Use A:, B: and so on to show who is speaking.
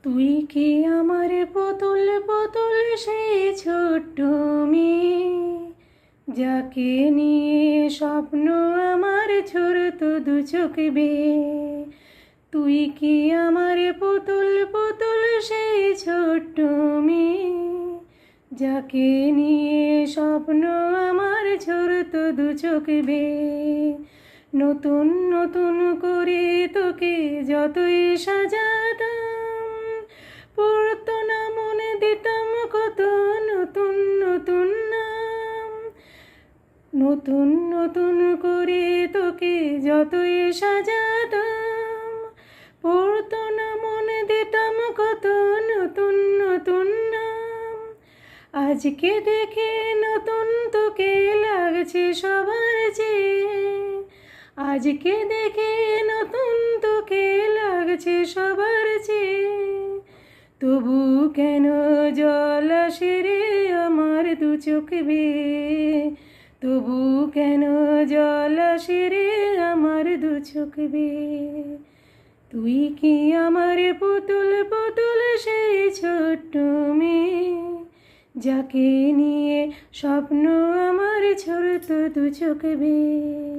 A: তুই কি আমার পুতুল পুতুল সেই ছোট্ট মেয়ে, যাকে নিয়ে স্বপ্ন আমার ছোড়ত দু চোখ বেয়ে। তুই কি আমার পুতুল পুতুল সেই ছোট্ট মেয়ে, যাকে নিয়ে স্বপ্ন আমার ছোড়ত দু চোখ বেয়ে। নতুন নতুন করে তোকে যতই সাজাতাম, পড়তো না মনে দিতাম কত নতুন নতুন নাম। নতুন নতুন করে তোকে যতই সাজাতাম, পড়তো না মনে দিতাম কত নতুন নতুন নাম। আজকে দেখে নতুন তোকে লাগছে সবার চেয়ে, আজকে দেখে নতুন তোকে লাগছে সবার চেয়ে। তবু কেন জল আসে রে আমার দু চোখ বেয়ে, তবু কেন জল আসে রে আমার দু চোখ বেয়ে। তুই কি আমার পুতুল পুতুল সেই ছোট্ট মেয়ে, যাকে নিয়ে স্বপ্ন আমার ছোড়ত দু চোখ বেয়ে।